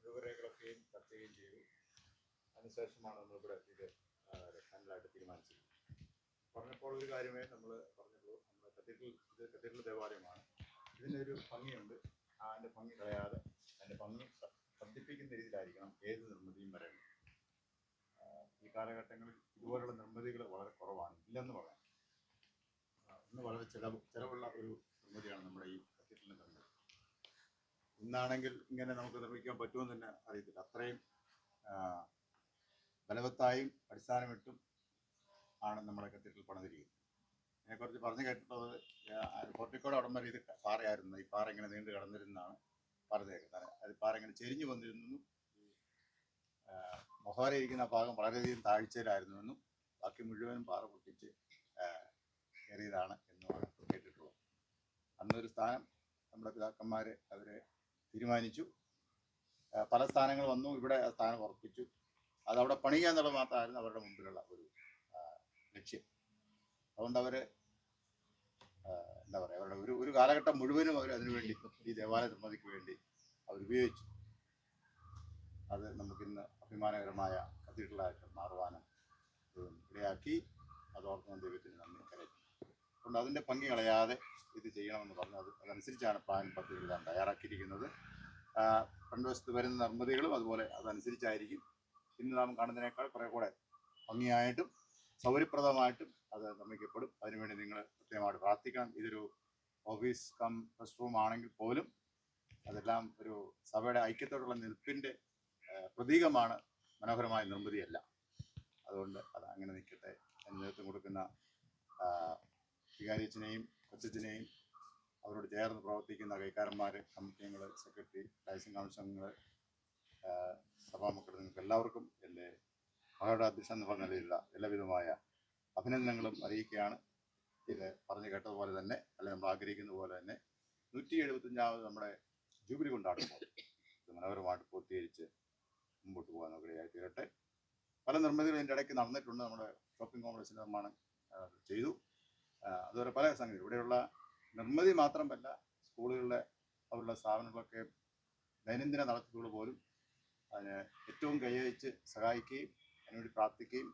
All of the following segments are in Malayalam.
രൂപരേഖകളൊക്കെയും ചർച്ച ചെയ്യുകയും ചെയ്തു. അതിനുശേഷമാണ് നമ്മളിവിടെ ഇത് ഫൈനലായിട്ട് തീരുമാനിച്ചത്. പറഞ്ഞപ്പോൾ ഒരു കാര്യമേ നമ്മൾ പറഞ്ഞുള്ളൂ, നമ്മുടെ കത്തീഡ്രൽ ദേവാലയമാണ്. ഇതിനൊരു ഭംഗിയുണ്ട്. അതിൻ്റെ ഭംഗി കളയാതെ അതിൻ്റെ ഭംഗി വർദ്ധിപ്പിക്കുന്ന രീതിയിലായിരിക്കണം ഏത് നിർമ്മിതിയും വരേണ്ടത്. ഈ കാലഘട്ടങ്ങളിൽ ഇതുപോലുള്ള നിർമ്മിതികൾ വളരെ കുറവാണ്, ഇല്ലെന്ന് പറയാം. ഇന്ന് വളരെ ചിലവുള്ള ഒരു നിർമ്മിതിയാണ് നമ്മുടെ ഈ കത്തീഡ്രലിൻ്റെ നിർമ്മിതി. ഇന്നാണെങ്കിൽ ഇങ്ങനെ നമുക്ക് നിർമ്മിക്കാൻ പറ്റുമെന്ന് തന്നെ അറിയത്തില്ല. അത്രയും ബലവത്തായും അടിസ്ഥാനമിട്ടും ആണ് നമ്മുടെ കത്തീഡ്രൽ പണിതിരിക്കുന്നത്. അതിനെക്കുറിച്ച് പറഞ്ഞു കേട്ടിട്ടുള്ളത് കോർട്ടിക്കോട് അവിടം വരെ ഇത് പാറയായിരുന്നു. ഈ പാറ ഇങ്ങനെ നീണ്ടു കിടന്നിരുന്നാണ് പറഞ്ഞേക്കുന്നത്. അത് പാറ ഇങ്ങനെ ചെരിഞ്ഞു വന്നിരുന്നു. മൊഹോര ഇരിക്കുന്ന ഭാഗം വളരെയധികം താഴ്ചയിലായിരുന്നുവെന്നും ബാക്കി മുഴുവനും പാറ പൊട്ടിച്ച് കയറിയതാണ് എന്നുമാണ് കേട്ടിട്ടുള്ളത്. അന്നൊരു സ്ഥാനം നമ്മുടെ പിതാക്കന്മാർ അവരെ തീരുമാനിച്ചു. പല സ്ഥാനങ്ങൾ വന്നു. ഇവിടെ ആ സ്ഥാനം ഉറപ്പിച്ചു. അതവിടെ പണിയുക എന്നുള്ളത് മാത്രമായിരുന്നു അവരുടെ മുമ്പിലുള്ള ഒരു ലക്ഷ്യം. അതുകൊണ്ട് അവർ എന്താ പറയുക, അവരുടെ ഒരു കാലഘട്ടം മുഴുവനും അവർ അതിനുവേണ്ടി, ഈ ദേവാലയ നിർമ്മിതിക്ക് വേണ്ടി അവർ ഉപയോഗിച്ചു. അത് നമുക്കിന്ന് അഭിമാനകരമായ കത്തീഡ്രലായിട്ട് മാറുവാനും ഇടയാക്കി. അതോർത്ത് ദൈവത്തിന് നന്ദി കരയറ്റും. അതുകൊണ്ട് അതിൻ്റെ ഭംഗി കളയാതെ ഇത് ചെയ്യണമെന്ന് പറഞ്ഞു. അതനുസരിച്ചാണ് പ്ലാൻ പദ്ധതികൾ തയ്യാറാക്കിയിരിക്കുന്നത്. ഫ്രണ്ട് വരുന്ന നിർമ്മിതികളും അതുപോലെ അതനുസരിച്ചായിരിക്കും. ഇന്ന് നാം കാണുന്നതിനേക്കാൾ കുറേ കൂടെ ഭംഗിയായിട്ടും സൗകര്യപ്രദമായിട്ടും അത് നിർമ്മിക്കപ്പെടും. അതിനുവേണ്ടി നിങ്ങൾ കൃത്യമായിട്ട് പ്രാർത്ഥിക്കണം. ഇതൊരു ഓഫീസ് കം റെസ്റ്റ് റൂം ആണെങ്കിൽ പോലും അതെല്ലാം ഒരു സഭയുടെ ഐക്യത്തോടുള്ള നിൽപ്പിൻ്റെ പ്രതീകമാണ്, മനോഹരമായ നിർമ്മിതിയല്ല. അതുകൊണ്ട് അത് അങ്ങനെ നിൽക്കട്ടെ. അതിന് നേതൃത്വം കൊടുക്കുന്ന വികാരിയച്ഛനെയും കൊച്ചച്ഛനെയും അവരോട് ചേർന്ന് പ്രവർത്തിക്കുന്ന കൈക്കാരന്മാർ, കമ്മിറ്റി അംഗങ്ങൾ, സെക്രട്ടറി, ഡയസിംഗ് കൗൺസിൽ അംഗങ്ങൾ, സഭാമക്കൾ, നിങ്ങൾക്ക് എല്ലാവർക്കും എൻ്റെ മകളുടെ അധ്യക്ഷൻ എന്നുള്ള നിലയിലുള്ള എല്ലാവിധമായ അഭിനന്ദനങ്ങളും അറിയിക്കുകയാണ്. ഇത് പറഞ്ഞു കേട്ടതുപോലെ തന്നെ, അല്ലെങ്കിൽ നമ്മൾ ആഗ്രഹിക്കുന്ന പോലെ തന്നെ 175ാമത് നമ്മുടെ ജൂബിലി കൊണ്ടാടുമ്പോൾ ഇത് മനോഹരമായിട്ട് പൂർത്തീകരിച്ച് മുമ്പോട്ട് പോകാൻ ഇടയായി തീരട്ടെ. പല നിർമ്മിതികളും ഇതിൻ്റെ ഇടയ്ക്ക് നടന്നിട്ടുണ്ട്. നമ്മുടെ ഷോപ്പിംഗ് കോംപ്ലക്സിൻ്റെ നിർമ്മാണം ചെയ്തു. അതുപോലെ പല സംഗതി ഇവിടെയുള്ള നിർമ്മിതി മാത്രമല്ല, സ്കൂളുകളിലെ അവരുടെ സ്ഥാപനങ്ങളൊക്കെ ദൈനംദിന നടത്തിപ്പുകൾ പോലും അതിന് ഏറ്റവും കൈവച്ച് സഹായിക്കുകയും അതിനുവേണ്ടി പ്രാർത്ഥിക്കുകയും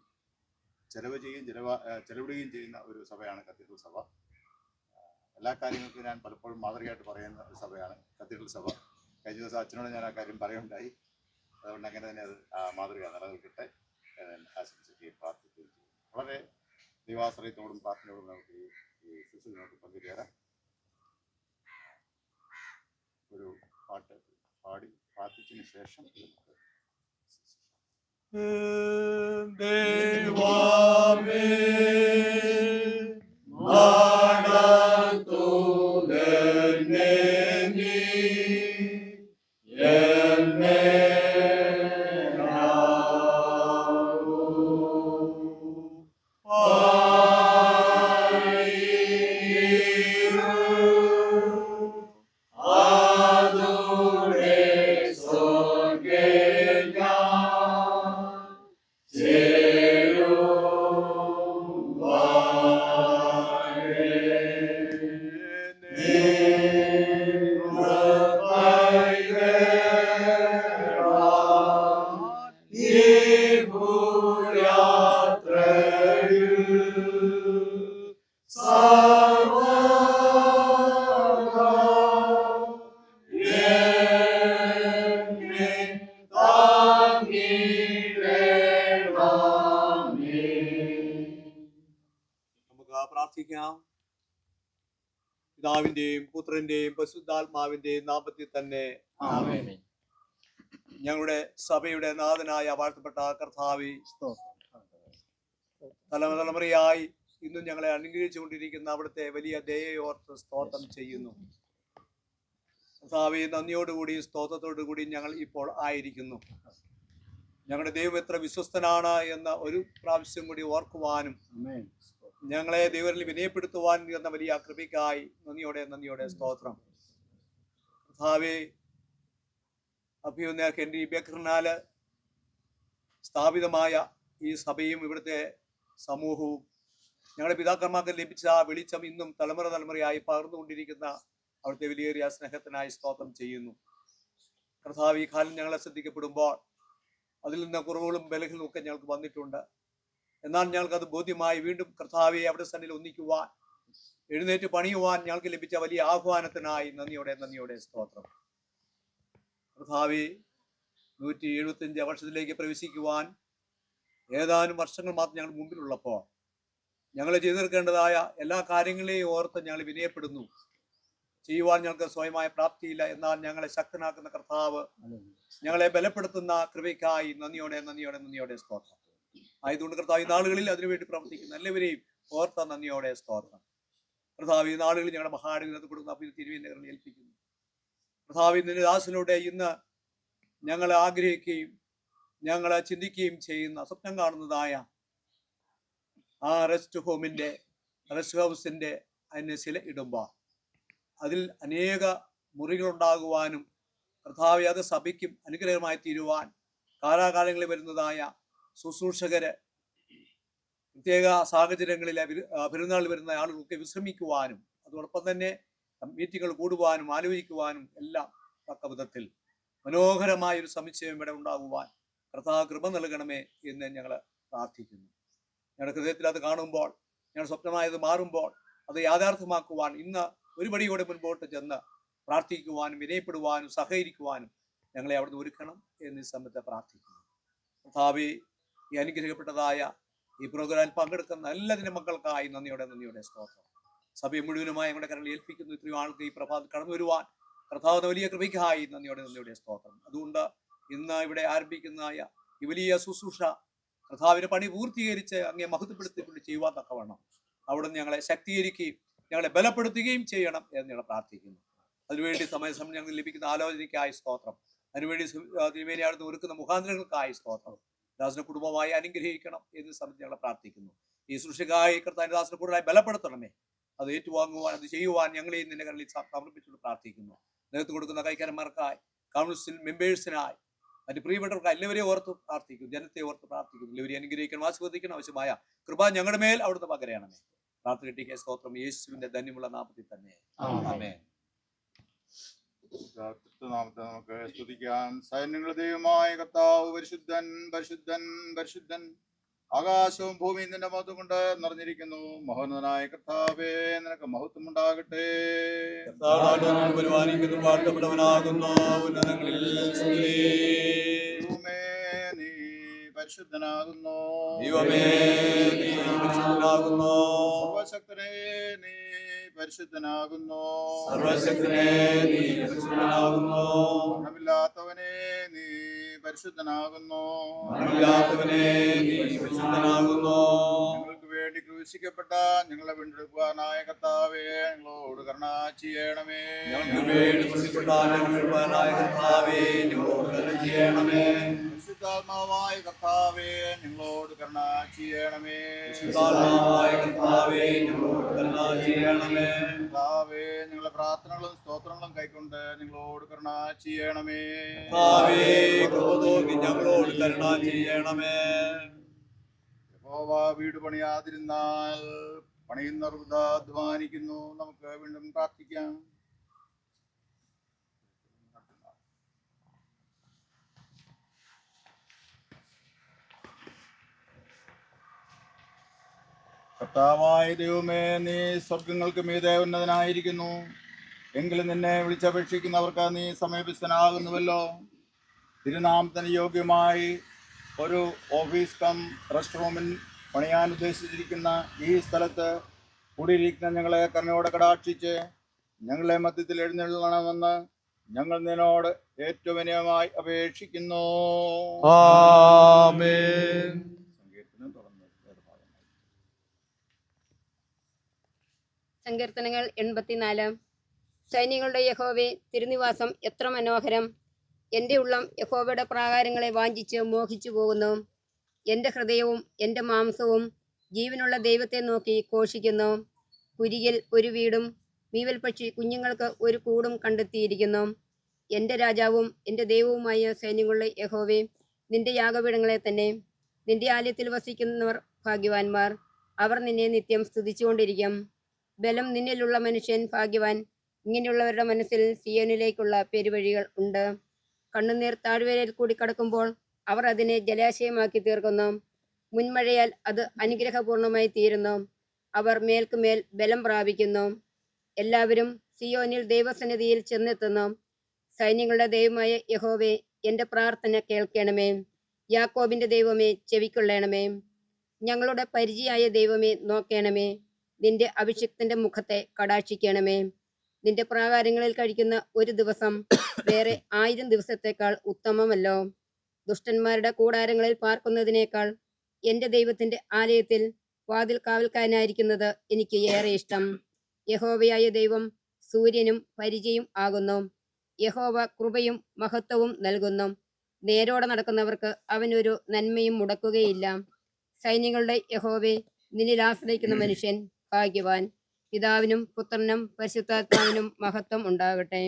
ചെലവിടുകയും ചെയ്യുന്ന ഒരു സഭയാണ് കത്തീഡ്രൽ സഭ. എല്ലാ കാര്യങ്ങൾക്കും ഞാൻ പലപ്പോഴും മാതൃകയായിട്ട് പറയുന്ന ഒരു സഭയാണ് കത്തീഡ്രൽ സഭ. കഴിഞ്ഞ ദിവസം അച്ഛനോട് ഞാൻ ആ കാര്യം പറയുകയുണ്ടായി. അതുകൊണ്ട് അങ്ങനെ തന്നെ അത് മാതൃക നിലനിൽക്കട്ടെ എന്ന് ആശംസിക്കുകയും പ്രാർത്ഥിക്കുകയും ചെയ്യും. വളരെ ദൈവാശ്രയത്തോടും പ്രാർത്ഥനയോടും നമുക്ക് ഈ ശുശ്രൂഷ നമുക്ക് പങ്കുചേരാം. ഒരു പാട്ട് പാടി പ്രാർത്ഥിച്ചതിന് ശേഷം പിതാവിന്റെയും പുത്രന്റെയും പരിശുദ്ധാത്മാവിന്റെയും നാമത്തിൽ തന്നെ ആമേൻ. ഞങ്ങളുടെ സഭയുടെ നാഥനായ വാഴ്ത്തപ്പെട്ട കർത്താവേ, തലമുറയായി ഇന്നും ഞങ്ങളെ അനുഗ്രഹിച്ചുകൊണ്ടിരിക്കുന്ന അവിടുത്തെ വലിയ ദയയോർത്ത് സ്തോത്രം ചെയ്യുന്നു. കർത്താവേ, നന്ദിയോടുകൂടി സ്തോത്രത്തോടുകൂടി ഞങ്ങൾ ഇപ്പോൾ ആയിരിക്കുന്നു. ഞങ്ങളുടെ ദൈവം എത്ര വിശ്വസ്തനാണ് എന്ന ഒരു പ്രാവശ്യം കൂടി ഓർക്കുവാനും ഞങ്ങളെ ദൈവത്തിൽ വിനയപ്പെടുത്തുവാൻ എന്ന വലിയ കൃപയ്ക്കായി നന്ദിയോടെ സ്തോത്രം. കർത്താവേ, അഭിനന്ദ ഹെൻറി ബേക്കറിനാല് സ്ഥാപിതമായ ഈ സഭയും ഇവിടുത്തെ സമൂഹവും ഞങ്ങളുടെ പിതാക്കന്മാർക്ക് ലഭിച്ച വെളിച്ചം ഇന്നും തലമുറയായി പകർന്നുകൊണ്ടിരിക്കുന്ന അവിടുത്തെ വിലയേറിയ സ്നേഹത്തിനായി സ്തോത്രം ചെയ്യുന്നു. കർത്താവ് ഈ കാലം ഞങ്ങളെ ശ്രദ്ധിക്കപ്പെടുമ്പോൾ അതിൽ നിന്ന് കുറവുകളും ബലഹീനവും ഒക്കെ ഞങ്ങൾക്ക് വന്നിട്ടുണ്ട്. എന്നാൽ ഞങ്ങൾക്കത് ബോധ്യമായി വീണ്ടും കർത്താവെ അവിടെ സന്നിധിയിൽ ഒന്നിക്കുവാൻ, എഴുന്നേറ്റ് പണിയുവാൻ ഞങ്ങൾക്ക് ലഭിച്ച വലിയ ആഹ്വാനത്തിനായി നന്ദിയോടെ സ്തോത്രം. കർത്താവെ 175 വർഷത്തിലേക്ക് പ്രവേശിക്കുവാൻ ഏതാനും വർഷങ്ങൾ മാത്രം ഞങ്ങൾ മുമ്പിലുള്ളപ്പോൾ ഞങ്ങൾ ചെയ്തു തീർക്കേണ്ടതായ എല്ലാ കാര്യങ്ങളെയും ഓർത്ത് ഞങ്ങൾ വിനയപ്പെടുന്നു. ചെയ്യുവാൻ ഞങ്ങൾക്ക് സ്വയമായ പ്രാപ്തിയില്ല. എന്നാൽ ഞങ്ങളെ ശക്തനാക്കുന്ന കർത്താവ്, ഞങ്ങളെ ബലപ്പെടുത്തുന്ന കൃപയ്ക്കായി നന്ദിയോടെ സ്തോത്രം. ആയതുകൊണ്ട് കർത്താവ് ഈ നാളുകളിൽ അതിനുവേണ്ടി പ്രവർത്തിക്കുന്ന എല്ലാവരെയും ഓർത്ത നന്ദിയോടെ സ്തോത്രം. കർത്താവ് ഈ നാളുകളിൽ ഞങ്ങളുടെ മഹാടിനകത്ത് കൊടുക്കുന്ന തിരുവേനകളെ ഏൽപ്പിക്കുന്നു. കർത്താവ് നിന്റെ ദാസനിലൂടെ ഇന്ന് ഞങ്ങൾ ആഗ്രഹിക്കുകയും ഞങ്ങൾ ചിന്തിക്കുകയും ചെയ്യുന്ന, സ്വപ്നം കാണുന്നതായ ആ റെസ്റ്റ് ഹൗസിന്റെ അതിന് ചില ഇടുമ്പോൾ അതിൽ അനേക മുറികളുണ്ടാകുവാനും കർത്താവെ അത് സഭയ്ക്കും അനുഗ്രഹമായി തീരുവാൻ കാലാകാലങ്ങളിൽ വരുന്നതായ ശുശ്രൂഷകര് പ്രത്യേക സാഹചര്യങ്ങളിലെ പെരുന്നാൾ വരുന്ന ആളുകൾക്ക് വിശ്രമിക്കുവാനും അതോടൊപ്പം തന്നെ മീറ്റിങ്ങുകൾ കൂടുവാനും ആലോചിക്കുവാനും എല്ലാം തക്ക വിധത്തിൽ മനോഹരമായ ഒരു സമുച്ചയം ഇവിടെ ഉണ്ടാകുവാൻ കർത്താവ് കൃപ നൽകണമേ എന്ന് ഞങ്ങൾ പ്രാർത്ഥിക്കുന്നു. ഞങ്ങളുടെ ഹൃദയത്തിൽ അത് കാണുമ്പോൾ, ഞങ്ങളുടെ സ്വപ്നമായത് മാറുമ്പോൾ അത് യാഥാർത്ഥ്യമാക്കുവാൻ ഇന്ന് ഒരു പടിയോടെ മുൻപോട്ട് ചെന്ന് പ്രാർത്ഥിക്കുവാനും വിനയപ്പെടുവാനും സഹകരിക്കുവാനും ഞങ്ങളെ അവിടുന്ന് ഒരുക്കണം എന്ന് ഈ സമയത്ത് പ്രാർത്ഥിക്കുന്നു. കർത്താവേ, ഈ അനുഗ്രഹിക്കപ്പെട്ടതായ ഈ പ്രോഗ്രാമിൽ പങ്കെടുക്കുന്ന എല്ലാത്തിൻ്റെ മക്കൾക്കായി നന്ദിയോടെ സ്തോത്രം. സഭയെ മുഴുവനുമായി ഞങ്ങളുടെ കരങ്ങളിൽ ഏൽപ്പിക്കുന്നു. ഇത്രയും ആൾക്ക് ഈ പ്രഭാതം കടന്നു വരുവാൻ കർത്താവ് വലിയ കൃപയ്ക്കായി നന്ദിയോടെ സ്തോത്രം. അതുകൊണ്ട് ഇന്ന് ഇവിടെ ആരംഭിക്കുന്നതായ ഈ വലിയ ശുശ്രൂഷ കർത്താവിന്റെ പണി പൂർത്തീകരിച്ച് അങ്ങേ മഹത്വപ്പെടുത്തിക്കൊണ്ട് ചെയ്യുവാൻ തക്കവണ്ണം അവിടുന്ന് ഞങ്ങളെ ശക്തീകരിക്കുകയും ഞങ്ങളെ ബലപ്പെടുത്തുകയും ചെയ്യണം എന്ന് ഞങ്ങൾ പ്രാർത്ഥിക്കുന്നു. അതിനുവേണ്ടി സമയം ഞങ്ങൾക്ക് ലഭിക്കുന്ന ആലോചനയ്ക്കായി സ്തോത്രം. അതിനുവേണ്ടി തിരുമേനിയാടുന്ന് ഒരുക്കുന്ന മുഖാന്തരങ്ങൾക്കായി സ്തോത്രം. ദാസനെ കുടുംബമായി അനുഗ്രഹിക്കണം എന്ന് സമയത്ത് ഞങ്ങൾ പ്രാർത്ഥിക്കുന്നു. ഈ സൃഷ്ടിക്കായി കർത്താവിന്റെ ദാസനെ കൂടുതലായി ബലപ്പെടുത്തണമേ. അത് ഏറ്റുവാങ്ങുവാൻ, അത് ചെയ്യുവാൻ ഞങ്ങളെയും നിന്റെ കരളിൽ സമർപ്പിച്ചുകൊണ്ട് പ്രാർത്ഥിക്കുന്നു. നേതൃത്വം കൊടുക്കുന്ന കൈക്കാരന്മാർക്കായി, കൗൺസിൽ മെമ്പേഴ്സിനായി, മറ്റ് പ്രിയപ്പെട്ടവർക്കായി എല്ലാവരെയും ഓർത്ത് പ്രാർത്ഥിക്കുന്നു. ജനത്തെ ഓർത്ത് പ്രാർത്ഥിക്കുന്നു. എല്ലാവരെയും അനുഗ്രഹിക്കണം, ആസ്വദിക്കണം. ആവശ്യമായ കൃപ ഞങ്ങളുടെ മേൽ അവിടുന്ന് പകരണമേ. പ്രാർത്ഥന കിട്ടിയ സ്തോത്രം യേശുവിന്റെ ധന്യമുള്ള നാമത്തിൽ തന്നെ. ആമേൻ. നാമത്തെ നമുക്ക് സ്തുതിക്കാൻ. സൈന്യങ്ങളുടെ ദൈവമായ കർത്താവ് പരിശുദ്ധൻ പരിശുദ്ധൻ പരിശുദ്ധൻ. ആകാശവും ഭൂമിയും നിന്റെ മഹത്വം കൊണ്ട് നിറഞ്ഞിരിക്കുന്നു. മഹോന്നതനായ കർത്താവേ, നിനക്ക് മഹത്വം ഉണ്ടാകട്ടെ. നീ പരിശുദ്ധനാകുന്നു. സർവശക്തനെ നീ പരിശുദ്ധനാകുന്നു. മരണമില്ലാത്തവനെ നീ പരിശുദ്ധനാകുന്നു. ഞങ്ങൾക്ക് വേണ്ടി ക്രൂശിക്കപ്പെട്ട ഞങ്ങളെ വീണ്ടെടുക്കുവാനായ കർത്താവേ, ഞങ്ങളോട് കരുണ ചെയ്യണമേ. പരിശുദ്ധാത്മാവായ കർത്താവേ, ഞങ്ങളോട് കരുണ ചെയ്യണമേ. കർത്താവേ, ഞങ്ങളുടെ പ്രാർത്ഥനകളും സ്തോത്രങ്ങളും കൈക്കൊണ്ട് ഞങ്ങളോട് കരുണ ചെയ്യണമേ. ഞങ്ങളോട് കരുണ ചെയ്യണമേ. യഹോവ വീട് പണിയാതിരുന്നാൽ പണിയുന്നവർ വൃഥാ അധ്വാനിക്കുന്നു. നമുക്ക് വീണ്ടും പ്രാർത്ഥിക്കാം. കർത്താവായ ദൈവമേ, നീ സ്വർഗങ്ങൾക്ക് മീതെ ഉന്നതനായിരിക്കുന്നു. എങ്കിലും നിന്നെ വിളിച്ചപേക്ഷിക്കുന്നവർക്ക് നീ സമീപസ്ഥനാകുന്നുവല്ലോ. തിരുനാമത്തിന് യോഗ്യമായി ഒരു ഓഫീസ് കം റെസ്റ്റ് റൂമിൽ പണിയാൻ ഉദ്ദേശിച്ചിരിക്കുന്ന ഈ സ്ഥലത്ത് കൂടിയിരിക്കുന്ന ഞങ്ങളെ കരുണയോടെ കടാക്ഷിച്ച് ഞങ്ങളെ മധ്യത്തിൽ എഴുന്നള്ളണമെന്ന് ഞങ്ങൾ നിന്നോട് ഏറ്റവും വിനയമായി അപേക്ഷിക്കുന്നു. ആമേൻ. സങ്കീർത്തനങ്ങൾ 84. സൈന്യങ്ങളുടെ യഹോവേ, തിരുനിവാസം എത്ര മനോഹരം! എൻ്റെ ഉള്ളം യഹോവയുടെ പ്രാകാരങ്ങളെ വാഞ്ചിച്ച് മോഹിച്ചു പോകുന്നു. എൻ്റെ ഹൃദയവും എൻ്റെ മാംസവും ജീവനുള്ള ദൈവത്തെ നോക്കി ഘോഷിക്കുന്നു. കുരികിൽ ഒരു വീടും മീവൽ പക്ഷി കുഞ്ഞുങ്ങൾക്ക് ഒരു കൂടും കണ്ടെത്തിയിരിക്കുന്നു. എൻ്റെ രാജാവും എൻ്റെ ദൈവവുമായ സൈന്യങ്ങളുടെ യഹോവേ, നിന്റെ യാഗപീഠങ്ങളെ തന്നെ. നിന്റെ ആലയത്തിൽ വസിക്കുന്നവർ ഭാഗ്യവാന്മാർ. അവർ നിന്നെ നിത്യം സ്തുതിച്ചുകൊണ്ടിരിക്കും. ബലം നിന്നിലുള്ള മനുഷ്യൻ ഭാഗ്യവാൻ. ഇങ്ങനെയുള്ളവരുടെ മനസ്സിൽ സിയോനിലേക്കുള്ള പെരുവഴികൾ ഉണ്ട്. കണ്ണുനീർ താഴ്വരയിൽ കൂടി കടക്കുമ്പോൾ അവർ അതിനെ ജലാശയമാക്കി തീർക്കുന്നു. മുൻമഴയാൽ അത് അനുഗ്രഹപൂർണമായി തീരുന്നു. അവർ മേൽക്കുമേൽ ബലം പ്രാപിക്കുന്നു. എല്ലാവരും സിയോനിൽ ദൈവസന്നിധിയിൽ ചെന്നെത്തുന്നു. സൈന്യങ്ങളുടെ ദൈവമായ യഹോവേ, എന്റെ പ്രാർത്ഥന കേൾക്കണമേ. യാക്കോബിന്റെ ദൈവമേ, ചെവിക്കൊള്ളണമേ. ഞങ്ങളുടെ പരിചയായ ദൈവമേ, നോക്കണമേ. നിന്റെ അഭിഷിക്തന്റെ മുഖത്തെ കടാക്ഷിക്കണമേ. നിന്റെ പ്രാകാരങ്ങളിൽ കഴിക്കുന്ന ഒരു ദിവസം വേറെ 1000 ദിവസത്തേക്കാൾ ഉത്തമമല്ലോ. ദുഷ്ടന്മാരുടെ കൂടാരങ്ങളിൽ പാർക്കുന്നതിനേക്കാൾ എന്റെ ദൈവത്തിന്റെ ആലയത്തിൽ വാതിൽ കാവൽക്കാരനായിരിക്കുന്നത് എനിക്ക് ഏറെ ഇഷ്ടം. യഹോവയായ ദൈവം സൂര്യനും പരിചയും ആകുന്നു. യഹോവ കൃപയും മഹത്വവും നൽകുന്നു. നേരോടെ നടക്കുന്നവർക്ക് അവനൊരു നന്മയും മുടക്കുകയില്ല. സൈന്യങ്ങളുടെ യഹോവേ, നിന്നിൽ ആശ്രയിക്കുന്ന മനുഷ്യൻ ഭാഗ്യവാൻ. പിതാവിനും പുത്രനും പരിശുദ്ധാത്മാവിനും മഹത്വം ഉണ്ടാകട്ടെ.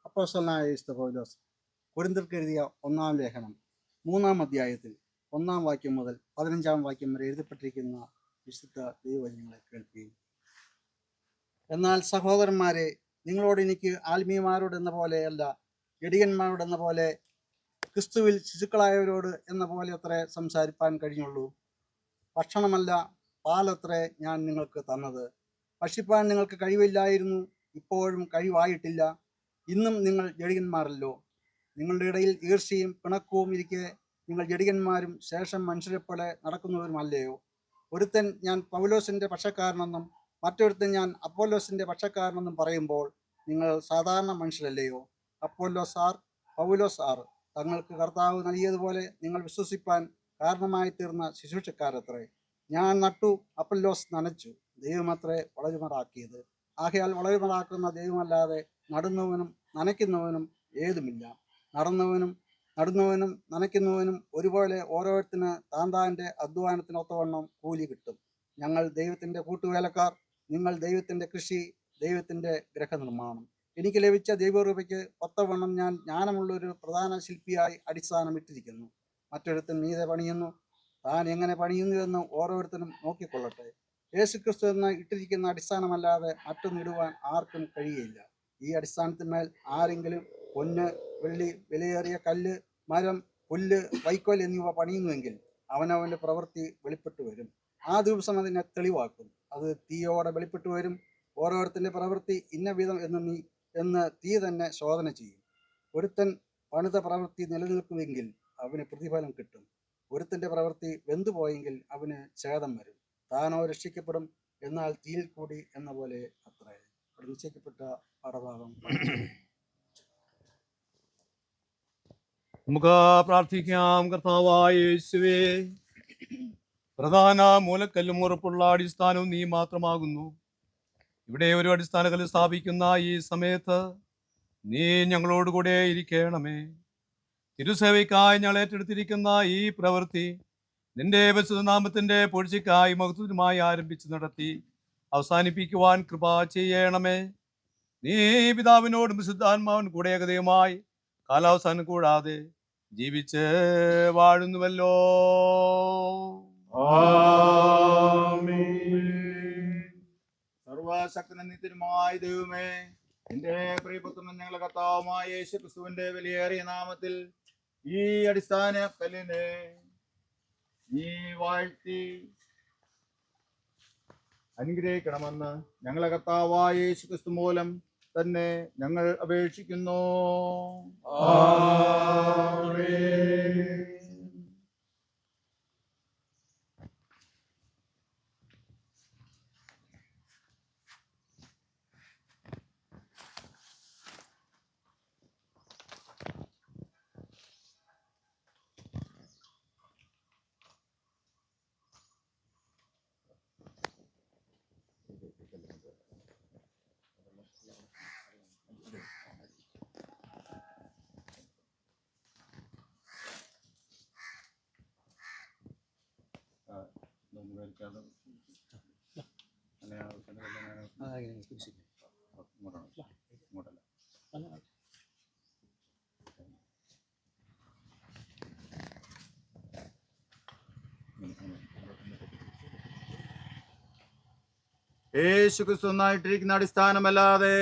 അപ്പോസ്തലനായ വിശുദ്ധ പൗലോസ് കൊരിന്ത്യർക്ക് എഴുതിയ 1-ാം ലേഖനം 3-ാം അധ്യായത്തിൽ 1-ാം വാക്യം മുതൽ 15-ാം വാക്യം വരെ എഴുതപ്പെട്ടിരിക്കുന്ന വിശുദ്ധ ദൈവവചനങ്ങളെ കേൾക്കുകയും. എന്നാൽ സഹോദരന്മാരെ, നിങ്ങളോട് എനിക്ക് ആത്മീയമാരോട് എന്ന പോലെയല്ല, ജഡികന്മാരോട് എന്ന പോലെ, ക്രിസ്തുവിൽ ശിശുക്കളായവരോട് എന്ന പോലെ അത്രേ സംസാരിപ്പാൻ കഴിഞ്ഞുള്ളൂ. ഭക്ഷണമല്ല, പാലത്രേ ഞാൻ നിങ്ങൾക്ക് തന്നത്. ഭക്ഷിപ്പാൻ നിങ്ങൾക്ക് കഴിവില്ലായിരുന്നു, ഇപ്പോഴും കഴിവായിട്ടില്ല. ഇന്നും നിങ്ങൾ ജഡികന്മാരല്ലോ. നിങ്ങളുടെ ഇടയിൽ ഈർഷ്യയും പിണക്കവും ഇരിക്കെ നിങ്ങൾ ജഡികന്മാരും ശേഷം മനുഷ്യരെപ്പോലെ നടക്കുന്നവരുമല്ലയോ? ഒരുത്തൻ ഞാൻ പൗലോസിൻ്റെ പക്ഷക്കാരനെന്നും മറ്റൊരുത്തൻ ഞാൻ അപ്പോലോസിൻ്റെ പക്ഷക്കാരനെന്നും പറയുമ്പോൾ നിങ്ങൾ സാധാരണ മനുഷ്യരല്ലയോ? അപ്പോലോസ് ആർ, പൗലോസ് ആർ തങ്ങൾക്ക് കർത്താവ് നൽകിയതുപോലെ നിങ്ങൾ വിശ്വസിപ്പാൻ കാരണമായി തീർന്ന ശുശ്രൂഷക്കാരത്രേ. ഞാൻ നട്ടു, അപ്പൊല്ലോസ് നനച്ചു, ദൈവമത്രേ വളരുമാറാക്കിയത്. ആകയാൽ വളരുമാറാക്കുന്ന ദൈവമല്ലാതെ നടുന്നവനും നനയ്ക്കുന്നവനും ഏതുമില്ല. നടുന്നവനും നനയ്ക്കുന്നവനും ഒരുപോലെ ഓരോരുത്തന് താൻ്റെ അധ്വാനത്തിന് ഒത്തവണ്ണം കൂലി കിട്ടും. ഞങ്ങൾ ദൈവത്തിൻ്റെ കൂട്ടുവേലക്കാർ, നിങ്ങൾ ദൈവത്തിൻ്റെ കൃഷി, ദൈവത്തിൻ്റെ ഗൃഹനിർമ്മാണം. എനിക്ക് ലഭിച്ച ദൈവകൃപയ്ക്ക് ഒത്തവണ്ണം ഞാൻ ജ്ഞാനമുള്ളൊരു പ്രധാന ശില്പിയായി അടിസ്ഥാനം ഇട്ടിരിക്കുന്നു. മറ്റൊരുത്തൻ മീതെ പണിയുന്നു. താൻ എങ്ങനെ പണിയുന്നുവെന്ന് ഓരോരുത്തരും നോക്കിക്കൊള്ളട്ടെ. യേശുക്രിസ്തു എന്ന് ഇട്ടിരിക്കുന്ന അടിസ്ഥാനമല്ലാതെ മറ്റൊന്നിടുവാൻ ആർക്കും കഴിയുകയില്ല. ഈ അടിസ്ഥാനത്തിന്മേൽ ആരെങ്കിലും പൊന്ന്, വെള്ളി, വിലയേറിയ കല്ല്, മരം, പുല്ല്, വൈക്കോൽ എന്നിവ പണിയുന്നുവെങ്കിൽ അവനവൻ്റെ പ്രവൃത്തി വെളിപ്പെട്ടു വരും. ആ ദിവസം അതിനെ തെളിവാക്കും. അത് തീയോടെ വെളിപ്പെട്ടു വരും. ഓരോരുത്തൻ്റെ പ്രവൃത്തി ഇന്ന വിധം എന്ന് തീ തന്നെ ശോധന ചെയ്യും. ഒരുത്തൻ പണിത പ്രവൃത്തി നിലനിൽക്കുമെങ്കിൽ അവന് പ്രതിഫലം കിട്ടും. ഒരുത്തൻ്റെ പ്രവൃത്തി വെന്തുപോയെങ്കിൽ അവന് ഛേദം വരും. താനോ രക്ഷിക്കപ്പെടും, എന്നാൽ തീയിൽ കൂടി എന്ന പോലെ അത്രേ. നിശ്ചയിക്കപ്പെട്ട പാഠഭാഗം. നമുക്ക് പ്രാർത്ഥിക്കാം. കർത്താവായ യേശുവേ, പ്രധാന മൂലക്കല്ലും ഉറപ്പുള്ള അടിസ്ഥാനവും നീ മാത്രമാകുന്നു. ഇവിടെ ഒരു അടിസ്ഥാന കല്ല് സ്ഥാപിക്കുന്ന ഈ സമയത്ത് നീ ഞങ്ങളോടുകൂടെ ഇരിക്കണമേ. തിരുസേവയ്ക്കായി ഞങ്ങൾ ഏറ്റെടുത്തിരിക്കുന്ന ഈ പ്രവൃത്തി നിന്റെ പരിശുദ്ധനാമത്തിന്റെ പൊഴിച്ചയ്ക്കായി മഹത്വമായി ആരംഭിച്ച് നടത്തി അവസാനിപ്പിക്കുവാൻ കൃപ ചെയ്യണമേ. നീ പിതാവിനോടും വിശുദ്ധാത്മാവിനും കൂടെ ഏകതയുമായി കാലാവസാനം കൂടാതെ ജീവിച്ച് വാഴുന്നുവല്ലോ. സർവശക്തനും നിത്യനുമായ ദൈവമേ, എന്റെ പ്രിയപുത്രനും ഞങ്ങളുടെ കർത്താവുമായ യേശു ക്രിസ്തുവിന്റെ വിലയേറിയ നാമത്തിൽ ഈ അടിസ്ഥാന കല്ലിനെ നീ വാഴ്ത്തി അനുഗ്രഹിക്കണമെന്ന് ഞങ്ങളെ കർത്താവായ യേശു ക്രിസ്തു മൂലം തന്നെ ഞങ്ങൾ അപേക്ഷിക്കുന്നു. യേശു ക്രിസ്തു ഒന്നായിട്ടിരിക്കുന്ന അടിസ്ഥാനമല്ലാതെ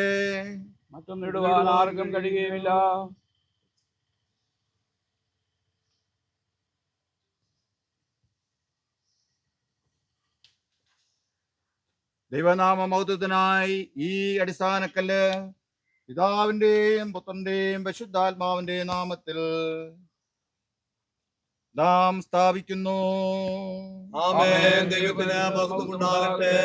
മറ്റൊന്നിടുവാൻ ആർക്കും കഴിയുകയില്ല. ദൈവനാമ മൗത്വത്തിനായി ഈ അടിസ്ഥാനക്കല്ല് പിതാവിന്റെയും പുത്രന്റെയും പരിശുദ്ധാത്മാവിന്റെയും നാമത്തിൽ നാം സ്ഥാപിക്കുന്നു. ആമേൻ. ദൈവത്തിന് മഹത്വം ഉണ്ടാകട്ടെ.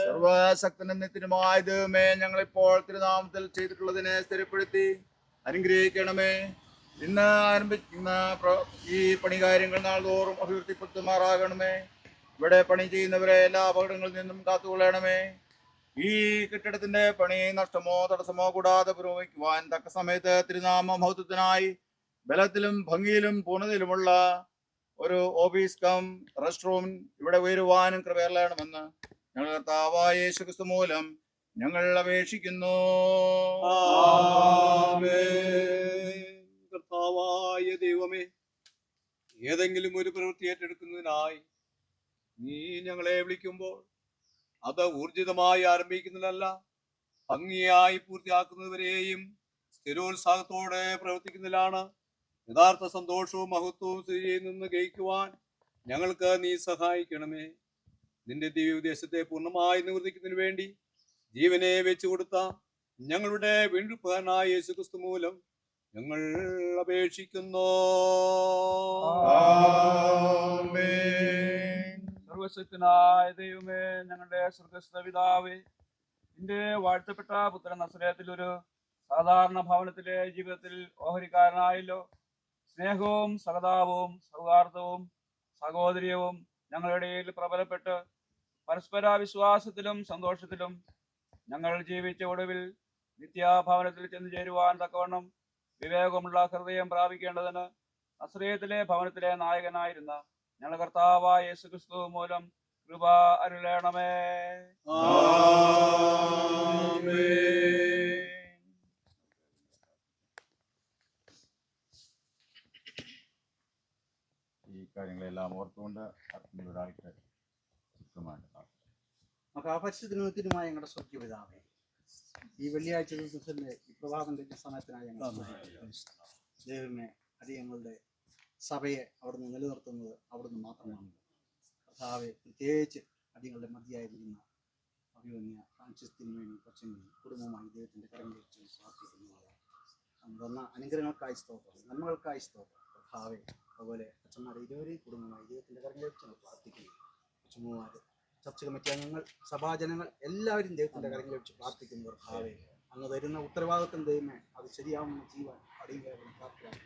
സർവശക്തനും നിത്യനുമായ ദൈവമേ, ഞങ്ങളിപ്പോൾ തിരുനാമത്തിൽ ചെയ്തിട്ടുള്ളതിനെ സ്ഥിരപ്പെടുത്തി അനുഗ്രഹിക്കണമേ. ഇന്ന് ആരംഭിക്കുന്ന ഈ പണികാര്യങ്ങൾ നാൾതോറും അഭിവൃദ്ധിപ്പെടുത്തുമാറാകണമേ. ഇവിടെ പണി ചെയ്യുന്നവരെ എല്ലാ അപകടങ്ങളിൽ നിന്നും കാത്തുകൊള്ളണമേ. ഈ കെട്ടിടത്തിന്റെ പണി നഷ്ടമോ തടസ്സമോ കൂടാതെ പുരോഗമിക്കുവാൻ തക്ക സമയത്ത് തിരുനാമ മഹത്വത്തിനായി ബലത്തിലും ഭംഗിയിലും പൂർണ്ണതയിലുമുള്ള ഒരു ഓഫീസ് കം റെസ്റ്റ് റൂം ഇവിടെ ഉയരുവാനും കൃപയറണമെന്ന് ഞങ്ങൾ കർത്താവായ യേശു ക്രിസ്തു മൂലം ഞങ്ങൾ അപേക്ഷിക്കുന്നു. കർത്താവായ ദൈവമേ, ഏതെങ്കിലും ഒരു പ്രവൃത്തി ഏറ്റെടുക്കുന്നതിനായി നീ ഞങ്ങളെ വിളിക്കുമ്പോൾ അത് ഊർജിതമായി ആരംഭിക്കുന്നതല്ല, ഭംഗിയായി പൂർത്തിയാക്കുന്നതുവരെയും സ്ഥിരോത്സാഹത്തോടെ പ്രവർത്തിക്കുന്നതിലാണ് യഥാർത്ഥ സന്തോഷവും മഹത്വവും സ്ഥിതിയിൽ നിന്ന് ഗ്രഹിക്കുവാൻ ഞങ്ങൾക്ക് നീ സഹായിക്കണമേ. നിന്റെ ദിവ്യോദ്ദേശത്തെ പൂർണ്ണമായി നിവർത്തിക്കുന്നതിന് വേണ്ടി ജീവനെ വെച്ചു കൊടുത്ത ഞങ്ങളുടെ വീണ്ടെടുപ്പുകാരനായ യേശുക്രിസ്തു മൂലം ഞങ്ങൾ അപേക്ഷിക്കുന്നു. സർവശക്തനായ ദൈവമേ, ഞങ്ങളുടെ സ്വർഗ്ഗസ്ഥ പിതാവേ, നിന്റെ വാഴ്ത്തപ്പെട്ട പുത്രൻ നസറേത്തിൽ ഒരു സാധാരണ ഭവനത്തിലെ ജീവിതത്തിൽ ഓഹരിക്കാരനായല്ലോ. സ്നേഹവും സഹതാപവും സൗഹാർദ്ദവും സഹോദര്യവും ഞങ്ങളുടെ ഇടയിൽ പ്രബലപ്പെട്ട് പരസ്പര വിശ്വാസത്തിലും സന്തോഷത്തിലും ഞങ്ങൾ ജീവിച്ച ഒടുവിൽ നിത്യാഭവനത്തിൽ ചെന്നു ചേരുവാൻ തക്കവണ്ണം വിവേകമുള്ള ഹൃദയം പ്രാപിക്കേണ്ടതിന് നസറേത്തിലെ ഭവനത്തിലെ നായകനായിരുന്ന ഞങ്ങളുടെ കർത്താവായ യേശുക്രിസ്തു മൂലം കൃപ അരുളണമേ. ഈ കാര്യങ്ങളെല്ലാം ഓർത്തുകൊണ്ട് ഒരാൾക്ക് മഹാപരിശുദ്ധനുമായ ഞങ്ങളുടെ സ്വർഗ്ഗപിതാവേ, ഈ വെള്ളിയാഴ്ച ദിവസത്തിന്റെ ഈ പ്രഭാതം സമയത്തിനായി ഞങ്ങൾ ദൈവമേ, അടിയങ്ങളുടെ സഭയെ അവിടുന്ന് നിലനിർത്തുന്നത് അവിടുന്ന് മാത്രമാണ്. കർത്താവെ, പ്രത്യേകിച്ച് അടിയങ്ങളുടെ മതിയായിരിക്കുന്ന അഭിമന്യ ഫ്രാൻസിസ് വേണ്ടി കൊച്ചങ്ങളും കുടുംബമായി ദൈവത്തിന്റെ കരങ്ങളിൽ പ്രാർത്ഥിക്കുന്നതാണ്. വന്ന അനുഗ്രഹങ്ങൾക്കായി സ്തോത്രം, നന്മകൾക്കായി സ്തോത്രം. കർത്താവെ, അതുപോലെ അച്ഛന്മാരെ ഇരുവരെയും കുടുംബമായി ദൈവത്തിന്റെ കരങ്ങളിൽ പ്രാർത്ഥിക്കുന്നു. അച്ഛന്മാര്, ചർച്ച കമ്മിറ്റി അംഗങ്ങൾ, സഭാജനങ്ങൾ എല്ലാവരും ദൈവത്തിന്റെ കരങ്ങളിൽ വെച്ച് പ്രാർത്ഥിക്കുന്നു. കർത്താവെ, അങ്ങ് തരുന്ന ഉത്തരവാദിത്വം ദൈവമേ അത് ശരിയാവുന്ന ജീവൻ അടിയങ്ങളെ പ്രാർത്ഥിക്കണം.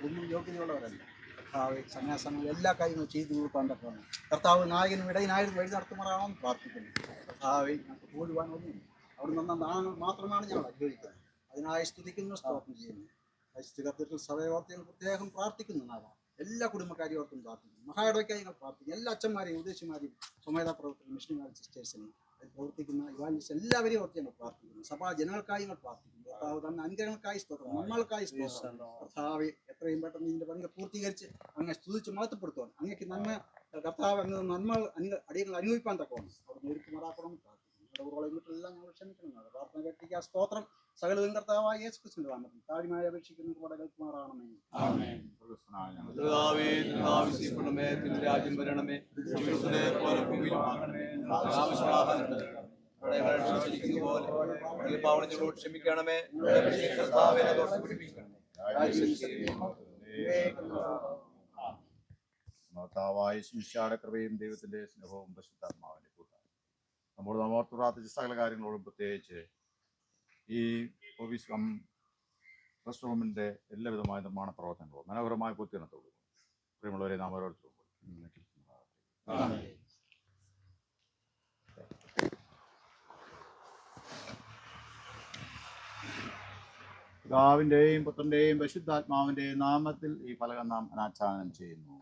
ഒന്നും യോഗ്യതയുള്ളവരല്ല. കർത്താവ് സന്യാസങ്ങൾ എല്ലാ കാര്യങ്ങളും ചെയ്തു കൊടുക്കാണ്ടൊക്കെയാണ്. കർത്താവ് നായകനും ഇടയനായിരുന്നു വഴി നടത്തുമാറാണെന്ന് പ്രാർത്ഥിക്കുന്നു. കർത്താവ് ഞങ്ങൾക്ക് പോരുവാൻ ഒന്നും അവിടെ നിന്ന നാണങ്ങൾ മാത്രമാണ് ഞങ്ങൾ അനുഭവിക്കുന്നത്. അതിനായി സ്തുതിക്കുന്നു, സ്തോത്രം ചെയ്യുന്നു. കർത്തൃ സഭയോർത്ത് ഞങ്ങൾ പ്രത്യേകം പ്രാർത്ഥിക്കുന്നു. നാളെ എല്ലാ കുടുംബക്കാരെയും ഓർത്തും പ്രാർത്ഥിക്കുന്നു. മഹായിടയ്ക്കായി ഞങ്ങൾ പ്രാർത്ഥിക്കുന്നു. എല്ലാ അച്ഛന്മാരെയും ഉദ്ദേശിമാരെയും സ്വമേധാ പ്രവർത്തകരും മിഷണറി സിസ്റ്റേഴ്സിനെയും അതിൽ പ്രവർത്തിക്കുന്ന ഇവാഞ്ചലിസ്റ്റ് എല്ലാവരെയും ഓർത്ത് ഞങ്ങൾ പ്രാർത്ഥിക്കുന്നു. സഭാ ജനങ്ങൾക്കായി ഞങ്ങൾ പ്രാർത്ഥിക്കുന്നു. കർത്താവ് തന്നെ അനുഗ്രഹങ്ങൾക്കായി സ്തോത്രം, നമ്മൾക്കായി സ്തോത്രം. കർത്താവ് എത്രയും പെട്ടെന്ന് ഇതിന്റെ പണികൾ പൂർത്തീകരിച്ച് അങ്ങ് സ്തുതിച്ച് മഹത്വപ്പെടുത്തുവാൻ അങ്ങേക്ക് നന്മ കർത്താവ് അങ്ങ് നന്മ അടിയങ്ങൾ അനുഭവിക്കാൻ തക്കവണ്ണം അവിടെ ഒരുക്കുമാറാക്കണം പ്രാർത്ഥിക്കുന്നു. ഞങ്ങളുടെ ഉറവിടെല്ലാം ഞങ്ങൾ ക്ഷമിക്കണം. പ്രാർത്ഥന കേട്ടിരിക്കുക. സ്തോത്രം സകലതും കർത്താവായ യേശു ക്രിസ്തുവിന്റെ നാമത്തിൽ താഴ്മയായി അപേക്ഷിക്കുന്നു. കൂടെ കേൾക്കുമാറാണമേ. രാജ്യം വരണമേ, ക്ഷമിക്കണമേ. കർത്താവായ ശിഷ്യാടെ കൃപയും ദൈവത്തിന്റെ സ്നേഹവും പരിശുദ്ധാത്മാവിന്റെ കൂട്ടാണ് നമ്മൾ ഓർത്ത് പ്രാർത്ഥിച്ച സകല കാര്യങ്ങളോടും പ്രത്യേകിച്ച് ഈ ഓഫീസ് കം റെസ്റ്റ് റൂമിന്റെ എല്ലാവിധമായ നിർമ്മാണ പ്രവർത്തനങ്ങളും മനോഹരമായ പൂർത്തീകരണത്തോടും പ്രിയമുള്ളവരെ നാം ഓരോരുത്തരും പിതാവിന്റെയും പുത്രന്റെയും പരിശുദ്ധാത്മാവിന്റെയും നാമത്തിൽ ഈ ഫലകം നാം അനാച്ഛാദനം ചെയ്യുന്നു.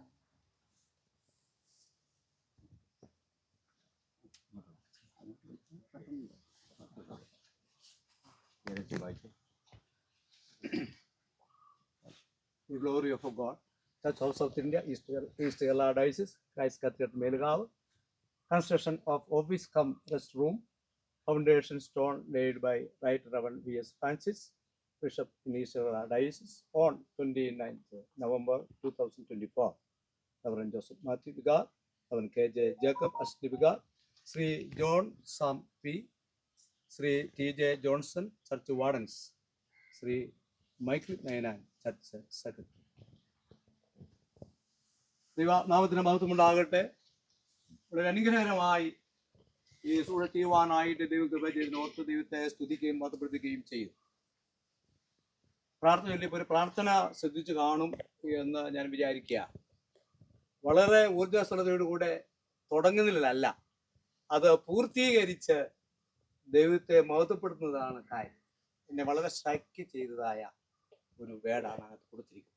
The glory of God, Church of South India, East Kerala Diocese, Christ Cathedral, Melgaon, construction of office cum rest room, foundation stone laid by Right Reverend V.S. Francis, Bishop in Eastern Diocese on 29th November 2024. Reverend Joseph Matthew Vigar, Reverend K.J. Jacob Ashley Vigar, Sri John Sam P., Sri T.J. Johnson, Church Wardens, Sri Michael Nayanan, Church Secretary. ദൈവനാമത്തിന് മഹത്വമുണ്ടാകട്ടെ. വളരെ അനുഗ്രഹകരമായി ഈ സൂഴ ചെയ്യുവാനായിട്ട് ദൈവം കൃപ ചെയ്ത് ഓർത്ത് ദൈവത്തെ സ്തുതിക്കുകയും മഹത്വപ്പെടുത്തുകയും ചെയ്തു. പ്രാർത്ഥനയിൽ ഇപ്പോൾ ഒരു പ്രാർത്ഥന ശ്രദ്ധിച്ചു കാണും എന്ന് ഞാൻ വിചാരിക്കുക. വളരെ ഊർജ്ജസ്വലതയോടുകൂടെ തുടങ്ങുന്നതിലല്ല, അത് പൂർത്തീകരിച്ച് ദൈവത്തെ മഹത്വപ്പെടുത്തുന്നതാണ് കാര്യം. എന്നെ വളരെ സ്ട്രൈക്ക് ചെയ്തതായ ഒരു വേർഡാണ് അത് കൊടുത്തിരിക്കുന്നത്.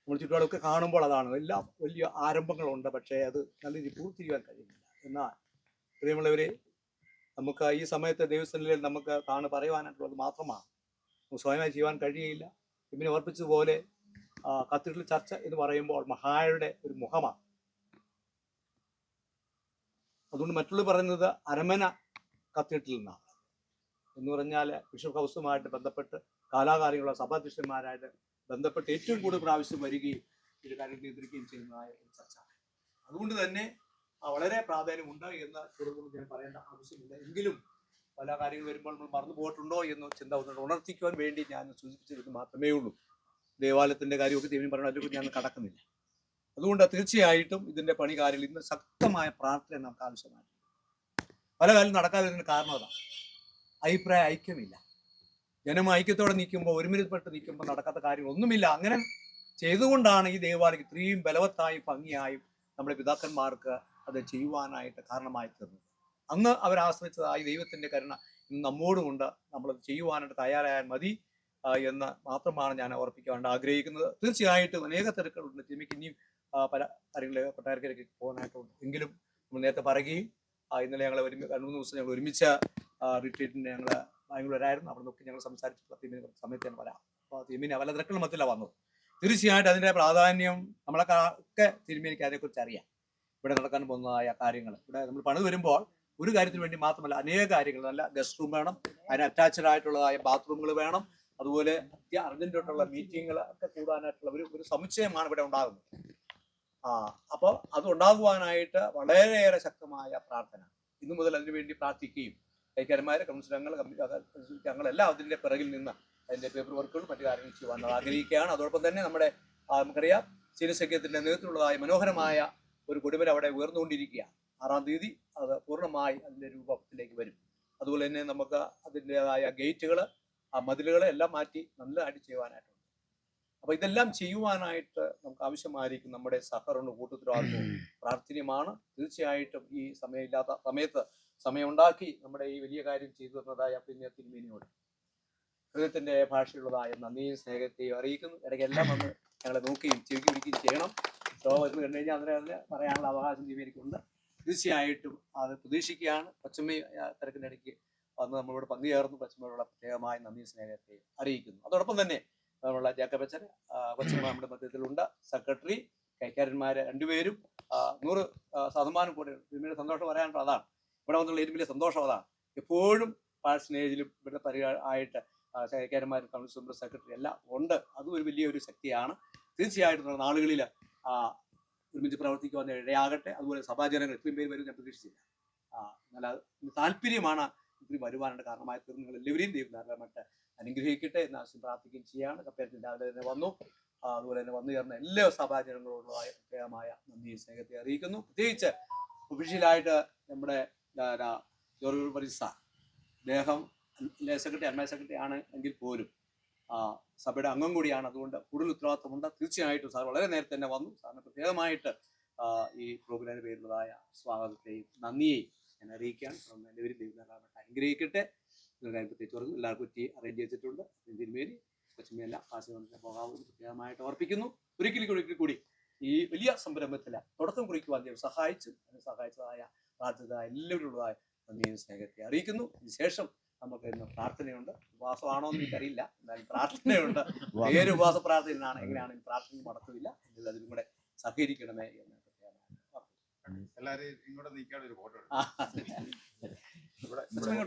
നമ്മൾ ചുറ്റുപാടൊക്കെ കാണുമ്പോൾ അതാണ്, എല്ലാം വലിയ ആരംഭങ്ങളുണ്ട്, പക്ഷേ അത് നല്ല രീതിയിൽ പൂർത്തീകരിക്കാൻ കഴിയുന്നില്ല. എന്നാൽ പ്രിയമുള്ളവരെ, നമുക്ക് ഈ സമയത്ത് ദൈവസന്നിധിയിൽ നമുക്ക് പറയുവാനായിട്ടുള്ളത് മാത്രമാണ്. നമുക്ക് സ്വയമായി ചെയ്യുവാൻ കഴിയുകയില്ല. ഇവനെ ഓർപ്പിച്ചതുപോലെ കത്തീഡ്രൽ ചർച്ച എന്ന് പറയുമ്പോൾ മഹായുടെ ഒരു മുഖമാണ്. അതുകൊണ്ട് മറ്റുള്ളവർ പറയുന്നത് അരമന കത്തീഡ്രൽ നിന്നാണ് എന്ന് പറഞ്ഞാൽ ബിഷപ്പ് ഹൗസുമായിട്ട് ബന്ധപ്പെട്ട് കാലാകാലങ്ങളുള്ള സഭാധ്യക്ഷന്മാരായിട്ട് ബന്ധപ്പെട്ട് ഏറ്റവും കൂടുതൽ പ്രാവശ്യം വരികയും ഇത് കാര്യം നിയന്ത്രിക്കുകയും ചെയ്യുന്നതായ ഒരു ചർച്ച. അതുകൊണ്ട് തന്നെ വളരെ പ്രാധാന്യമുണ്ട് എന്ന് കൂടുതൽ ഞാൻ പറയേണ്ട ആവശ്യമില്ല. എങ്കിലും പല കാര്യങ്ങൾ വരുമ്പോൾ നമ്മൾ മറന്നു പോയിട്ടുണ്ടോ എന്ന് ചിന്ത ഉണർത്തിക്കുവാൻ വേണ്ടി ഞാൻ സൂചിപ്പിച്ചത് മാത്രമേ ഉള്ളൂ. ദേവാലയത്തിന്റെ കാര്യമൊക്കെ ദൈവം പറയണം, അതിലേക്ക് ഞാൻ കടക്കുന്നില്ല. അതുകൊണ്ട് തീർച്ചയായിട്ടും ഇതിന്റെ പണികാര്യത്തിൽ ഇന്ന് ശക്തമായ പ്രാർത്ഥന നമുക്ക് ആവശ്യമാണ്. പല കാര്യം നടക്കാതിരുന്ന കാരണം അതാണ്, അഭിപ്രായ ഐക്യമില്ല. ജനം ഐക്യത്തോടെ നിൽക്കുമ്പോൾ, ഒരുമിതപ്പെട്ട് നിൽക്കുമ്പോൾ നടക്കാത്ത കാര്യങ്ങളൊന്നുമില്ല. അങ്ങനെ ചെയ്തുകൊണ്ടാണ് ഈ ദേവാലയം ഇത്രയും ബലവത്തായും ഭംഗിയായും നമ്മുടെ പിതാക്കന്മാർക്ക് അത് ചെയ്യുവാനായിട്ട് കാരണമായി തീർന്നത്. അന്ന് അവരാശ്രയിച്ചതായി ദൈവത്തിന്റെ കരുണ ഇന്ന് നമ്മോടുമുണ്ട്. നമ്മളത് ചെയ്യുവാനായിട്ട് തയ്യാറായാൽ മതി എന്ന് മാത്രമാണ് ഞാൻ ഓർപ്പിക്കാൻ ആഗ്രഹിക്കുന്നത്. തീർച്ചയായിട്ടും അനേക തിരക്കുകളുണ്ട്. തിരുമയ്ക്ക് ഇനിയും പല കാര്യങ്ങൾ കൊട്ടാരക്കരയ്ക്ക് പോകാനായിട്ടുണ്ട്. എങ്കിലും നമ്മൾ നേരത്തെ പറയുകയും ഇന്നലെ ഞങ്ങൾ 2-3 ദിവസം ഞങ്ങൾ ഒരുമിച്ച് റിട്രീറ്റിന് ഞങ്ങൾ ബാംഗ്ലൂരായിരുന്നു. അവിടെ നോക്കി ഞങ്ങൾ സംസാരിച്ചിട്ടുള്ള തിരുമേനി സമയത്ത് ഞാൻ വരാം. അപ്പോൾ തിരുമേനി പല തിരക്കുകൾ മത്തിലാണ് വന്നത്. തീർച്ചയായിട്ടും അതിൻ്റെ പ്രാധാന്യം നമ്മളൊക്കെ തിരുമേനിക്ക് അതിനെക്കുറിച്ച് അറിയാം. ഇവിടെ നടക്കാൻ പോകുന്നതായ കാര്യങ്ങൾ, ഇവിടെ നമ്മൾ പണിത് വരുമ്പോൾ ഒരു കാര്യത്തിന് വേണ്ടി മാത്രമല്ല, അനേക കാര്യങ്ങൾ, നല്ല ഗസ്റ്റ് റൂം വേണം, അതിന് അറ്റാച്ച്ഡ് ആയിട്ടുള്ളതായ ബാത്റൂമുകൾ വേണം, അതുപോലെ അർജന്റായിട്ടുള്ള മീറ്റിങ്ങുകൾ ഒക്കെ കൂടാനായിട്ടുള്ള ഒരു സമുച്ചയമാണ് ഇവിടെ ഉണ്ടാകുന്നത്. അപ്പോൾ അത് ഉണ്ടാകുവാനായിട്ട് വളരെയേറെ ശക്തമായ പ്രാർത്ഥന ഇന്നു മുതൽ അതിനുവേണ്ടി പ്രാർത്ഥിക്കുകയും കൈക്കാരന്മാരെ ഞങ്ങളെല്ലാം അതിൻ്റെ പിറകിൽ നിന്ന് അതിൻ്റെ പേപ്പർ വർക്കുകളും മറ്റു കാര്യങ്ങൾ ചെയ്യുവാൻ ആഗ്രഹിക്കുകയാണ്. അതോടൊപ്പം തന്നെ നമ്മുടെ നമുക്കറിയാം സീനിയർ സെക്രട്ടറിയുടെ നേതൃത്വമുള്ളതായ മനോഹരമായ ഒരു കൊടുവര അവിടെ ഉയർന്നുകൊണ്ടിരിക്കുകയാണ്. 6-ാം തീയതി അത് പൂർണ്ണമായി അതിൻ്റെ രൂപത്തിലേക്ക് വരും. അതുപോലെ തന്നെ നമുക്ക് അതിൻ്റെതായ ഗേറ്റുകൾ, മതിലുകൾ എല്ലാം മാറ്റി നല്ലതായിട്ട് ചെയ്യുവാനായിട്ടുണ്ട്. അപ്പോൾ ഇതെല്ലാം ചെയ്യുവാനായിട്ട് നമുക്ക് ആവശ്യമായിരിക്കും നമ്മുടെ സഹകരണവും കൂട്ടുത്തരവാദിത്വവും പ്രാർത്ഥനയുമാണ്. തീർച്ചയായിട്ടും ഈ സമയമില്ലാത്ത സമയത്ത് സമയമുണ്ടാക്കി നമ്മുടെ ഈ വലിയ കാര്യം ചെയ്തു തന്നതായ പിന്നെ തിരുമേനിയോട് ഹൃദയത്തിന്റെ ഭാഷയുള്ളതായ നന്ദിയും സ്നേഹത്തെയും അറിയിക്കുന്നു. ഇടയ്ക്കെല്ലാം വന്ന് ഞങ്ങളെ നോക്കുകയും ചെവിക്ക് പിടിക്കുകയും ചെയ്യണം. വരുന്നു കണ്ടു കഴിഞ്ഞാൽ അതിനെ പറയാനുള്ള അവകാശം തിരുമേനിക്കുണ്ട്. തീർച്ചയായിട്ടും അത് പ്രതീക്ഷിക്കുകയാണ്. പശ്ചിമ തിരക്കിൻ്റെ ഇടയ്ക്ക് വന്ന് നമ്മളിവിടെ പങ്കുചേർന്നു. പശ്ചിമയോടുള്ള പ്രത്യേകമായ നന്ദി സ്നേഹത്തെ അറിയിക്കുന്നു. അതോടൊപ്പം തന്നെ നമ്മളുള്ള ജാക്കബച്ചൻ പശ്ചിമ നമ്മുടെ മധ്യത്തിലുണ്ട്. സെക്രട്ടറി, കൈക്കാരന്മാർ രണ്ടുപേരും 100% കൂടെ തിരുമേനിയുടെ സന്തോഷം പറയാനുള്ള അതാണ്. ഇവിടെ വന്നുള്ള ഏറ്റവും വലിയ സന്തോഷം അതാണ്. എപ്പോഴും പാഴ്സനേജിലും ഇവിടെ ആയിട്ട് കൈക്കാരന്മാരും കൗൺസിൽ മെമ്പർ, സെക്രട്ടറി എല്ലാം ഉണ്ട്. അതും ഒരു വലിയൊരു ശക്തിയാണ്. തീർച്ചയായിട്ടും നാളുകളിൽ ഒരുമിച്ച് പ്രവർത്തിക്കുവാൻ ഇടയാകട്ടെ. അതുപോലെ സഭാജനങ്ങൾ ഇത്രയും പേര് വരും ഞാൻ പ്രതീക്ഷിച്ചില്ല. നല്ല താല്പര്യമാണ് ഇത്രയും വരുവാനുള്ള കാരണമായി തീർന്നു. നിങ്ങൾ എല്ലാവരെയും ദൈവനാമത്തെ അനുഗ്രഹിക്കട്ടെ എന്ന് ആവശ്യം പ്രാർത്ഥിക്കുകയും ചെയ്യാണ്. കപ്പേരത്തിൽ രാവിലെ തന്നെ വന്നു. അതുപോലെ തന്നെ വന്നു ചേർന്ന എല്ലാ സഭാജനങ്ങളോടുള്ളതായ പ്രത്യേകമായ നന്ദി സ്നേഹത്തെ അറിയിക്കുന്നു. പ്രത്യേകിച്ച് ഒഫീഷ്യലായിട്ട് നമ്മുടെ ജോർജ് പരിസ അദ്ദേഹം സെക്രട്ടറി, അഡ്മൈൻ സെക്രട്ടറി ആണ് എങ്കിൽ പോലും സഭയുടെ അംഗം കൂടിയാണ്. അതുകൊണ്ട് കൂടുതൽ ഉത്തരവാദിത്വമുണ്ട്. തീർച്ചയായിട്ടും സാർ വളരെ നേരത്തെ തന്നെ വന്നു. സാറിന് പ്രത്യേകമായിട്ട് ഈ പ്രോഗ്രാമിന് പേരുള്ളതായ സ്വാഗതത്തെയും നന്ദിയെയും ഞാൻ അറിയിക്കുകയാണ്. എല്ലാവരും ദൈവനാമത്തെ അനുഗ്രഹിക്കട്ടെ. പ്രത്യേകിച്ച് പറഞ്ഞു എല്ലാവർക്കും പറ്റി അറേഞ്ച് ചെയ്തിട്ടുണ്ട്. തിരുമേനി പശ്ചിമയല്ല ആശീർവാദത്തിന് പോകാമെന്ന് പ്രത്യേകമായിട്ട് ഓർപ്പിക്കുന്നു. ഒരിക്കൽ കൂടി ഈ വലിയ സംരംഭത്തിൽ തുടക്കം കുറിക്കുവാൻ ദൈവം സഹായിച്ചതായ പ്രാർത്ഥന എല്ലാവരുള്ളതായ നന്ദിയും സ്നേഹത്തെ അറിയിക്കുന്നു. ഇതിനുശേഷം നമുക്ക് ഇന്ന് പ്രാർത്ഥനയുണ്ട്. ഉപവാസമാണോ എന്ന് എനിക്കറിയില്ല, എന്നാലും പ്രാർത്ഥനയുണ്ട്. വേറെ ഉപവാസ പ്രാർത്ഥനയാണ്. എങ്ങനെയാണെങ്കിൽ പ്രാർത്ഥന നടക്കില്ല. അതിലും കൂടെ സഹകരിക്കണമേ എന്ന് പ്രത്യേകമായി എല്ലാവരും ഇങ്ങോട്ട് നീക്കാതെ ഒരു ഫോട്ടോ ആ. ഇവിടെ അച്ഛൻ ഇങ്ങോട്ട്